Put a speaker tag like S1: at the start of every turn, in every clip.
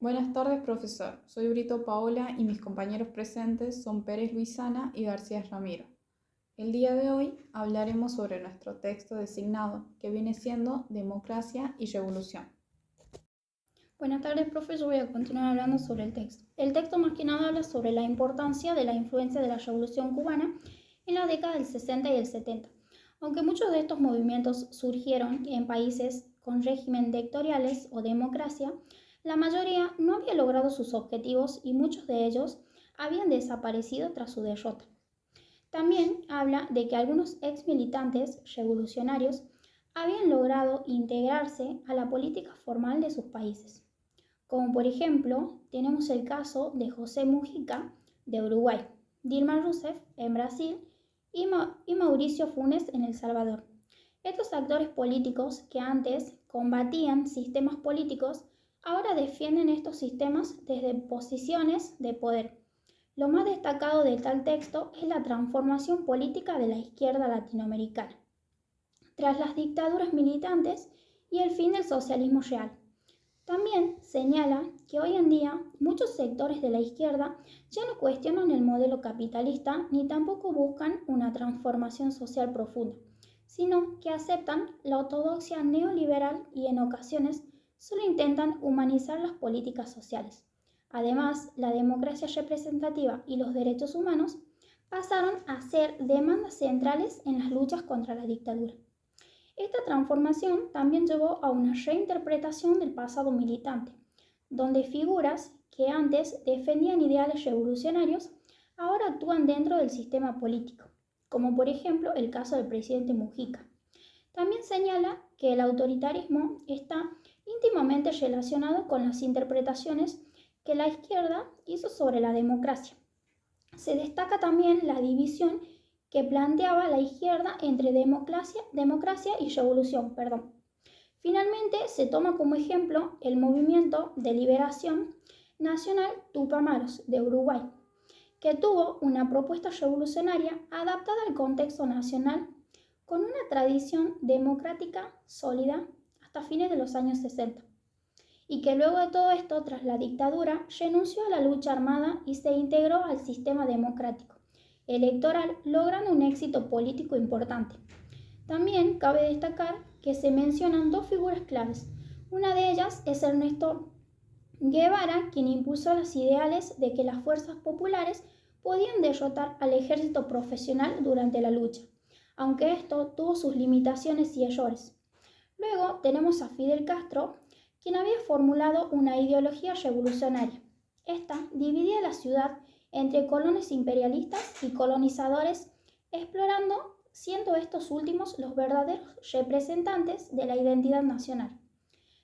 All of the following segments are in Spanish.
S1: Buenas tardes, profesor. Soy Brito Paola y mis compañeros presentes son Pérez Luisana y García Ramiro. El día de hoy hablaremos sobre nuestro texto designado, que viene siendo Democracia y Revolución.
S2: Buenas tardes, profe. Yo voy a continuar hablando sobre el texto. El texto más que nada habla sobre la importancia de la influencia de la Revolución cubana en la década del 60 y el 70. Aunque muchos de estos movimientos surgieron en países con régimen dictatoriales o democracia, la mayoría no había logrado sus objetivos y muchos de ellos habían desaparecido tras su derrota. También habla de que algunos ex militantes revolucionarios habían logrado integrarse a la política formal de sus países, como por ejemplo tenemos el caso de José Mujica de Uruguay, Dilma Rousseff en Brasil y Mauricio Funes en El Salvador. Estos actores políticos que antes combatían sistemas políticos ahora defienden estos sistemas desde posiciones de poder. Lo más destacado de tal texto es la transformación política de la izquierda latinoamericana, tras las dictaduras militantes y el fin del socialismo real. También señala que hoy en día muchos sectores de la izquierda ya no cuestionan el modelo capitalista ni tampoco buscan una transformación social profunda, sino que aceptan la ortodoxia neoliberal y en ocasiones solo intentan humanizar las políticas sociales. Además, la democracia representativa y los derechos humanos pasaron a ser demandas centrales en las luchas contra la dictadura. Esta transformación también llevó a una reinterpretación del pasado militante, donde figuras que antes defendían ideales revolucionarios ahora actúan dentro del sistema político, como por ejemplo el caso del presidente Mujica. También señala que el autoritarismo está íntimamente relacionado con las interpretaciones que la izquierda hizo sobre la democracia. Se destaca también la división que planteaba la izquierda entre democracia y revolución. Finalmente, se toma como ejemplo el movimiento de liberación nacional Tupamaros de Uruguay, que tuvo una propuesta revolucionaria adaptada al contexto nacional con una tradición democrática sólida hasta fines de los años 60, y que luego de todo esto, tras la dictadura, renunció a la lucha armada y se integró al sistema democrático electoral, logrando un éxito político importante. También cabe destacar que se mencionan dos figuras claves. Una de ellas es Ernesto Guevara, quien impulsó los ideales de que las fuerzas populares podían derrotar al ejército profesional durante la lucha, aunque esto tuvo sus limitaciones y errores. Luego tenemos a Fidel Castro, quien había formulado una ideología revolucionaria. Esta dividía la ciudad entre colonos imperialistas y colonizadores, explorando, siendo estos últimos los verdaderos representantes de la identidad nacional.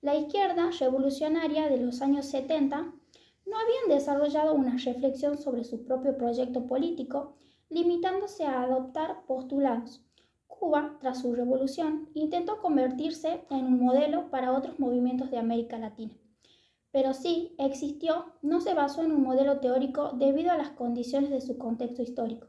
S2: La izquierda revolucionaria de los años 70 no habían desarrollado una reflexión sobre su propio proyecto político, limitándose a adoptar postulados. Cuba, tras su revolución, intentó convertirse en un modelo para otros movimientos de América Latina. Pero sí existió, no se basó en un modelo teórico debido a las condiciones de su contexto histórico.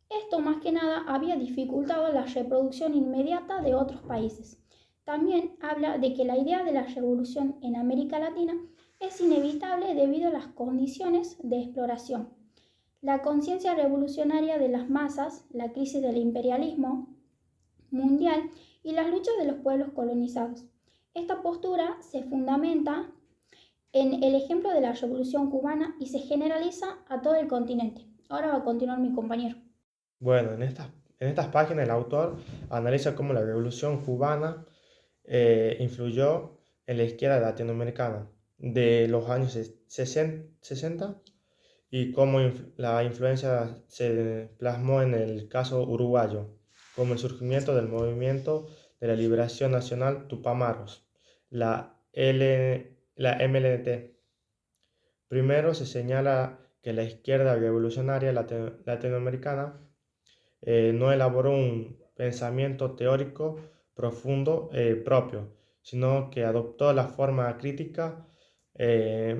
S2: Esto más que nada había dificultado la reproducción inmediata de otros países. También habla de que la idea de la revolución en América Latina es inevitable debido a las condiciones de exploración. La conciencia revolucionaria de las masas, la crisis del imperialismo mundial y las luchas de los pueblos colonizados. Esta postura se fundamenta en el ejemplo de la Revolución cubana y se generaliza a todo el continente. Ahora va a continuar mi compañero.
S3: Bueno, en estas páginas el autor analiza cómo la Revolución cubana influyó en la izquierda latinoamericana de los años 60 y cómo la influencia se plasmó en el caso uruguayo, como el surgimiento del movimiento de la Liberación Nacional Tupamaros, la MLNT. Primero se señala que la izquierda revolucionaria latinoamericana no elaboró un pensamiento teórico profundo propio, sino que adoptó la crítica a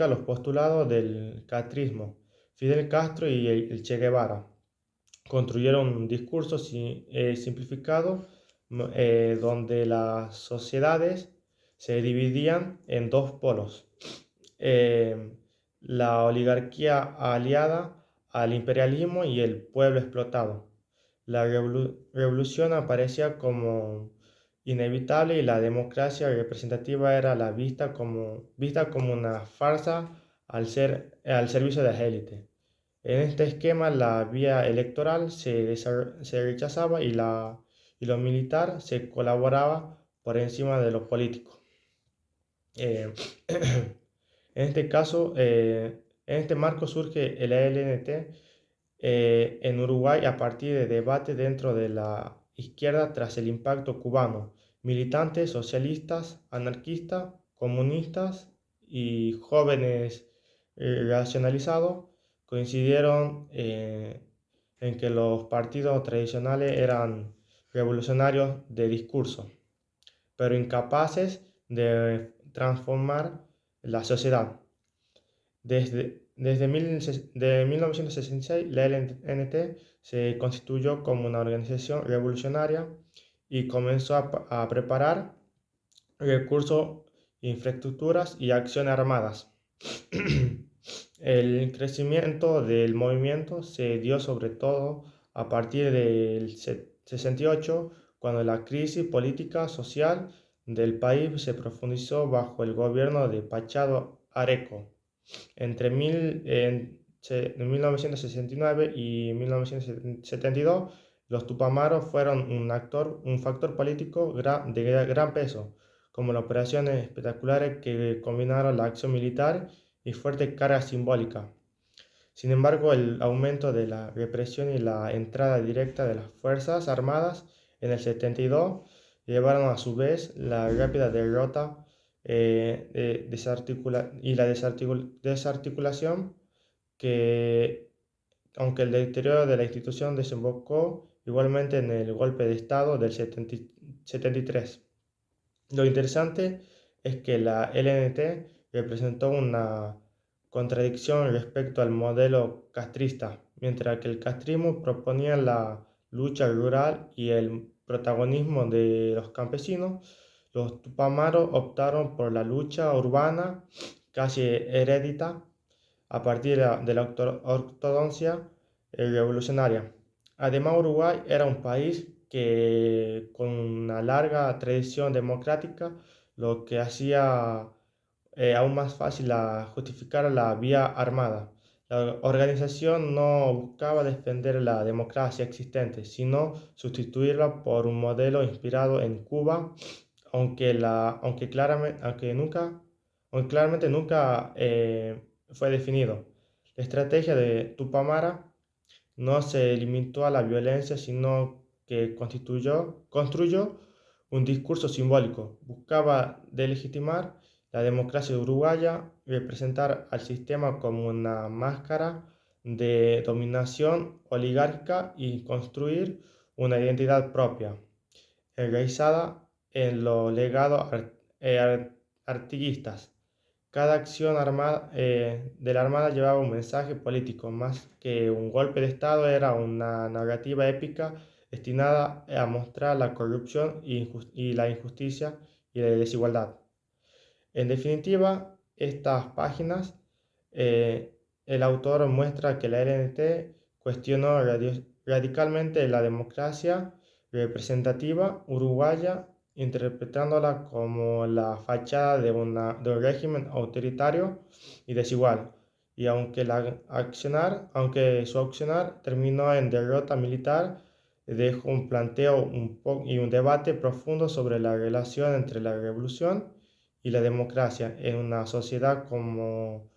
S3: los postulados del castrismo. Fidel Castro y el Che Guevara construyeron un discurso simplificado donde las sociedades se dividían en dos polos. La oligarquía aliada al imperialismo y el pueblo explotado. La revolución aparecía como inevitable y la democracia representativa era vista como una farsa al servicio de la élite. En este esquema la vía electoral se rechazaba y lo militar se colaboraba por encima de lo político. Eh, en este marco surge el ELNT en Uruguay a partir de debate dentro de la izquierda tras el impacto cubano. Militantes socialistas, anarquistas, comunistas y jóvenes racionalizados coincidieron en que los partidos tradicionales eran revolucionarios de discurso, pero incapaces de transformar la sociedad. Desde 1966, la LNT se constituyó como una organización revolucionaria y comenzó a preparar recursos, infraestructuras y acciones armadas. El crecimiento del movimiento se dio sobre todo a partir del 68, cuando la crisis política social del país se profundizó bajo el gobierno de Machado Areco. Entre 1969 y 1972, los Tupamaros fueron un factor político de gran peso, como las operaciones espectaculares que combinaron la acción militar y fuerte carga simbólica. Sin embargo, el aumento de la represión y la entrada directa de las Fuerzas Armadas en el 72 llevaron a su vez la rápida derrota y la desarticulación que, aunque el deterioro de la institución desembocó igualmente en el golpe de Estado del 73. Lo interesante es que la LNT representó una contradicción respecto al modelo castrista. Mientras que el castrismo proponía la lucha rural y el protagonismo de los campesinos, los tupamaros optaron por la lucha urbana casi heredita a partir de la ortodoxia revolucionaria. Además, Uruguay era un país con una larga tradición democrática, lo que hacía aún más fácil justificar la vía armada. La organización no buscaba defender la democracia existente, sino sustituirla por un modelo inspirado en Cuba, aunque claramente nunca fue definido. La estrategia de Tupamara no se limitó a la violencia, sino que construyó un discurso simbólico. Buscaba delegitimar la democracia uruguaya, representar al sistema como una máscara de dominación oligárquica y construir una identidad propia, enraizada en los legados artiguistas. Cada acción de la Armada llevaba un mensaje político, más que un golpe de Estado, era una narrativa épica destinada a mostrar la corrupción y la injusticia y la desigualdad. En definitiva, estas páginas, el autor muestra que la LNT cuestionó radicalmente la democracia representativa uruguaya, interpretándola como la fachada de un régimen autoritario y desigual. Y aunque su accionar terminó en derrota militar, dejó un planteo y un debate profundo sobre la relación entre la revolución y la democracia en una sociedad como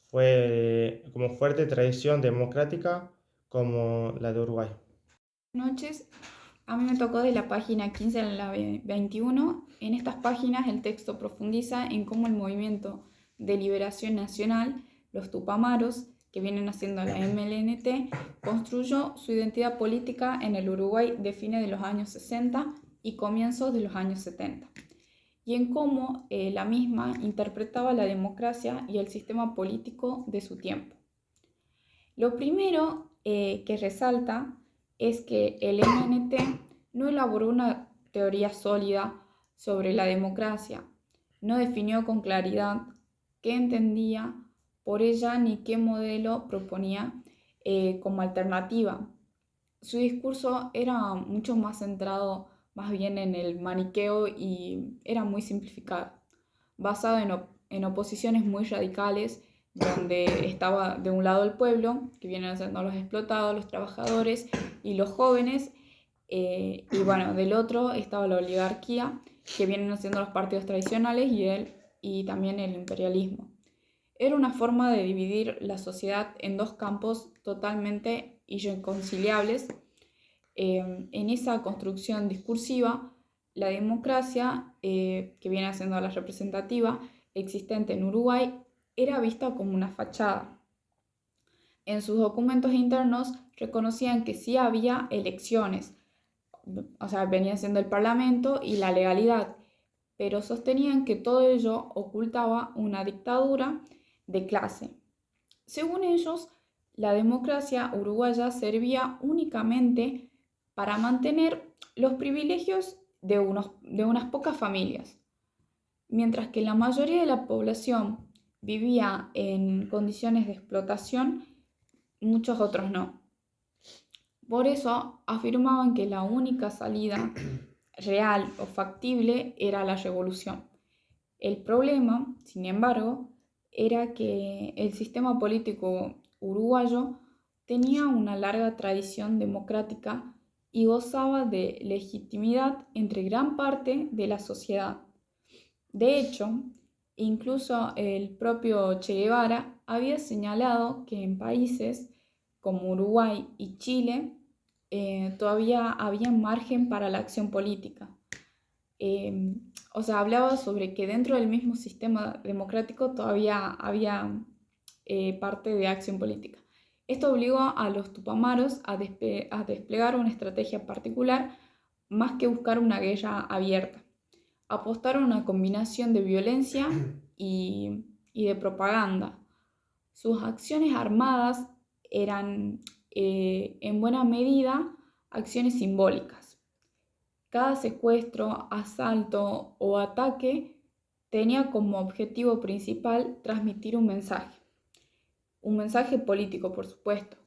S3: fuerte tradición democrática como la de Uruguay.
S1: Noches. A mí me tocó de la página 15 a la 21. En estas páginas el texto profundiza en cómo el movimiento de liberación nacional, los Tupamaros, que vienen haciendo la MLNT, construyó su identidad política en el Uruguay de fines de los años 60 y comienzos de los años 70, y en cómo la misma interpretaba la democracia y el sistema político de su tiempo. Lo primero que resalta es que el MNT no elaboró una teoría sólida sobre la democracia. no definió con claridad qué entendía por ella ni qué modelo proponía como alternativa. Su discurso era mucho más centrado más bien en el maniqueo y era muy simplificado, basado en oposiciones muy radicales, donde estaba de un lado el pueblo, que vienen siendo los explotados, los trabajadores y los jóvenes, y bueno, del otro estaba la oligarquía, que vienen siendo los partidos tradicionales y también el imperialismo. Era una forma de dividir la sociedad en dos campos totalmente irreconciliables. En esa construcción discursiva, la democracia, que viene siendo la representativa existente en Uruguay, era vista como una fachada. En sus documentos internos reconocían que sí había elecciones, o sea, venía siendo el Parlamento y la legalidad, pero sostenían que todo ello ocultaba una dictadura de clase. Según ellos, la democracia uruguaya servía únicamente para mantener los privilegios de unas pocas familias, mientras que la mayoría de la población vivía en condiciones de explotación, muchos otros no. Por eso afirmaban que la única salida real o factible era la revolución. El problema, sin embargo, era que el sistema político uruguayo tenía una larga tradición democrática y gozaba de legitimidad entre gran parte de la sociedad. De hecho, incluso el propio Che Guevara había señalado que en países como Uruguay y Chile todavía había margen para la acción política. O sea, hablaba sobre que dentro del mismo sistema democrático todavía había parte de acción política. Esto obligó a los tupamaros a desplegar una estrategia particular más que buscar una guerra abierta. Apostaron a una combinación de violencia y de propaganda. Sus acciones armadas eran en buena medida acciones simbólicas. Cada secuestro, asalto o ataque tenía como objetivo principal transmitir un mensaje político, por supuesto.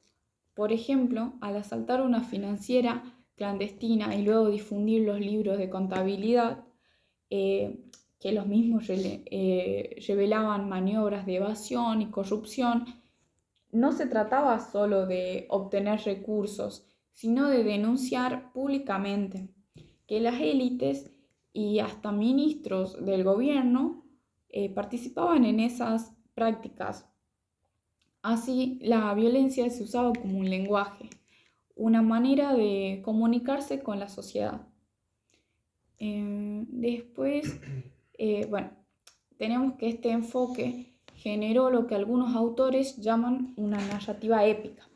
S1: Por ejemplo, al asaltar una financiera clandestina y luego difundir los libros de contabilidad, que los mismos revelaban maniobras de evasión y corrupción, no se trataba solo de obtener recursos, sino de denunciar públicamente que las élites y hasta ministros del gobierno participaban en esas prácticas. Así, la violencia se usaba como un lenguaje, una manera de comunicarse con la sociedad. Después, bueno, tenemos que este enfoque generó lo que algunos autores llaman una narrativa épica.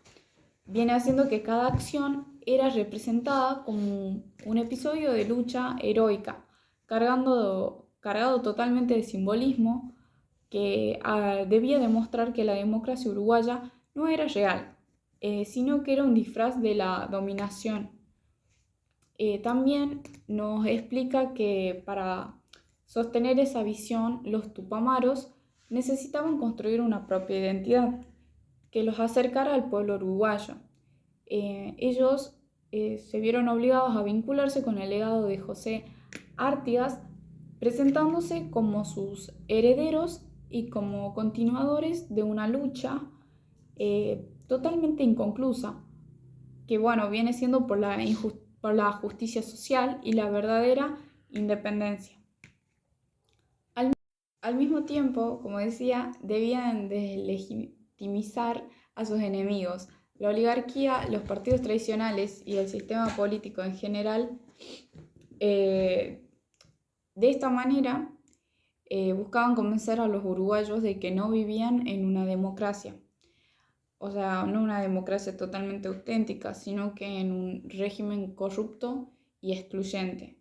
S1: Viene haciendo que cada acción era representada como un episodio de lucha heroica, cargado totalmente de simbolismo que debía demostrar que la democracia uruguaya no era real, sino que era un disfraz de la dominación. También nos explica que para sostener esa visión, los tupamaros necesitaban construir una propia identidad que los acercara al pueblo uruguayo. Ellos se vieron obligados a vincularse con el legado de José Artigas, presentándose como sus herederos y como continuadores de una lucha totalmente inconclusa, que bueno, viene siendo por la justicia social y la verdadera independencia. Al mismo tiempo, como decía, debían deslegitimizar a sus enemigos. La oligarquía, los partidos tradicionales y el sistema político en general, de esta manera, buscaban convencer a los uruguayos de que no vivían en una democracia. O sea, no una democracia totalmente auténtica, sino que en un régimen corrupto y excluyente.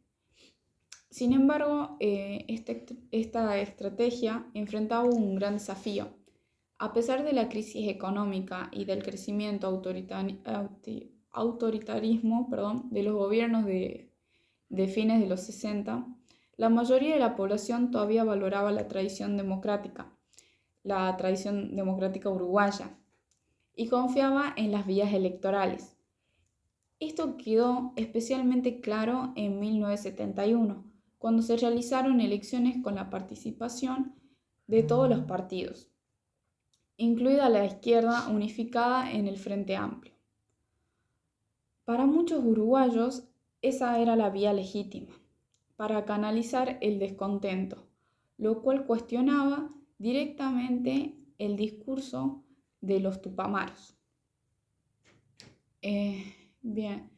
S1: Sin embargo, esta estrategia enfrentaba un gran desafío. A pesar de la crisis económica y del crecimiento autoritarismo de los gobiernos de fines de los 60, la mayoría de la población todavía valoraba la tradición democrática uruguaya, y confiaba en las vías electorales. Esto quedó especialmente claro en 1971, cuando se realizaron elecciones con la participación de todos los partidos, incluida la izquierda unificada en el Frente Amplio. Para muchos uruguayos, esa era la vía legítima para canalizar el descontento, lo cual cuestionaba directamente el discurso de los tupamaros. Bien,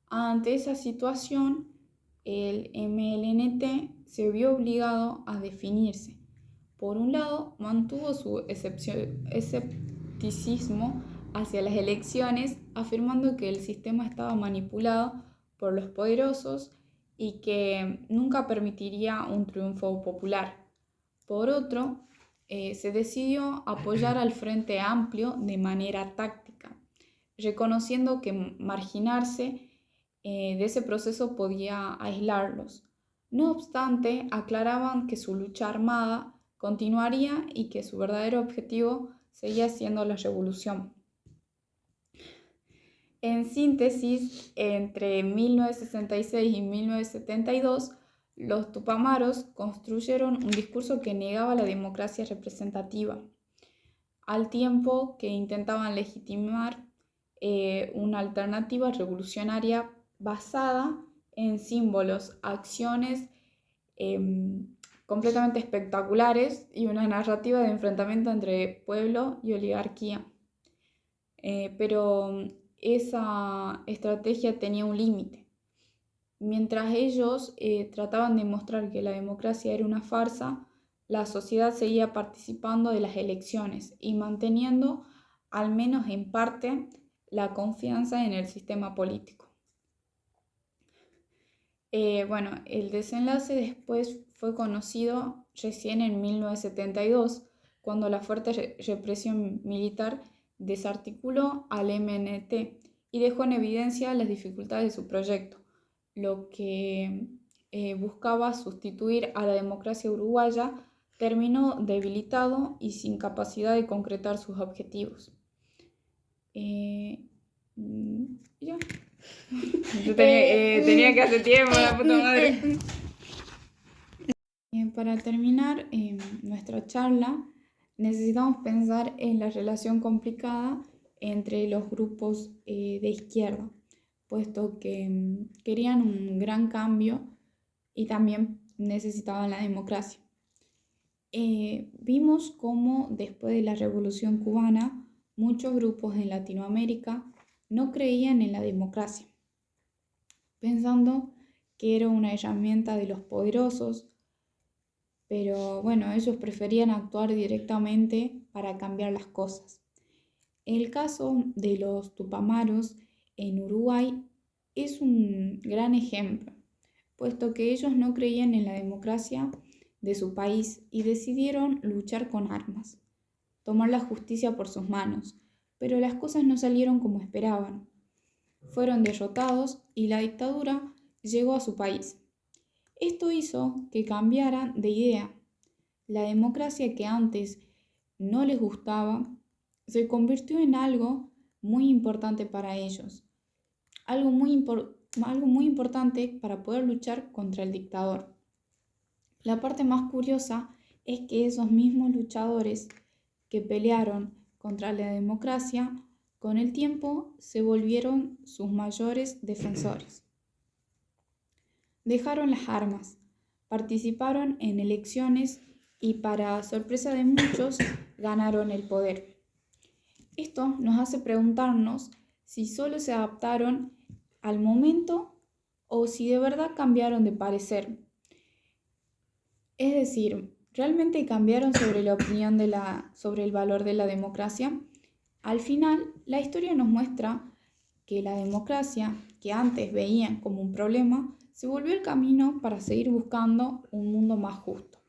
S1: ante esa situación, el MLNT se vio obligado a definirse. Por un lado, mantuvo su escepticismo hacia las elecciones, afirmando que el sistema estaba manipulado por los poderosos y que nunca permitiría un triunfo popular. Por otro, se decidió apoyar al Frente Amplio de manera táctica, reconociendo que marginarse de ese proceso podía aislarlos. No obstante, aclaraban que su lucha armada continuaría y que su verdadero objetivo seguía siendo la revolución. En síntesis, entre 1966 y 1972, los tupamaros construyeron un discurso que negaba la democracia representativa, al tiempo que intentaban legitimar una alternativa revolucionaria basada en símbolos, acciones completamente espectaculares y una narrativa de enfrentamiento entre pueblo y oligarquía. Pero esa estrategia tenía un límite. Mientras ellos trataban de mostrar que la democracia era una farsa, la sociedad seguía participando de las elecciones y manteniendo, al menos en parte, la confianza en el sistema político. El desenlace después fue conocido recién en 1972, cuando la fuerte represión militar desarticuló al MNT y dejó en evidencia las dificultades de su proyecto, lo que buscaba sustituir a la democracia uruguaya terminó debilitado y sin capacidad de concretar sus objetivos. Ya. Yo tenía que hacer tiempo, la puta madre. Para terminar nuestra charla, necesitamos pensar en la relación complicada entre los grupos de izquierda, puesto que querían un gran cambio y también necesitaban la democracia. Vimos cómo después de la Revolución Cubana, muchos grupos en Latinoamérica no creían en la democracia, pensando que era una herramienta de los poderosos, pero ellos preferían actuar directamente para cambiar las cosas. El caso de los tupamaros en Uruguay es un gran ejemplo, puesto que ellos no creían en la democracia de su país y decidieron luchar con armas, tomar la justicia por sus manos, pero las cosas no salieron como esperaban. Fueron derrotados y la dictadura llegó a su país. Esto hizo que cambiaran de idea. La democracia que antes no les gustaba se convirtió en algo muy importante para ellos, algo muy importante para poder luchar contra el dictador. La parte más curiosa es que esos mismos luchadores que pelearon contra la democracia, con el tiempo se volvieron sus mayores defensores. Dejaron las armas, participaron en elecciones y, para sorpresa de muchos, ganaron el poder. Esto nos hace preguntarnos si solo se adaptaron al momento o si de verdad cambiaron de parecer. Es decir, ¿realmente cambiaron sobre la opinión sobre el valor de la democracia? Al final, la historia nos muestra que la democracia, que antes veían como un problema, se volvió el camino para seguir buscando un mundo más justo.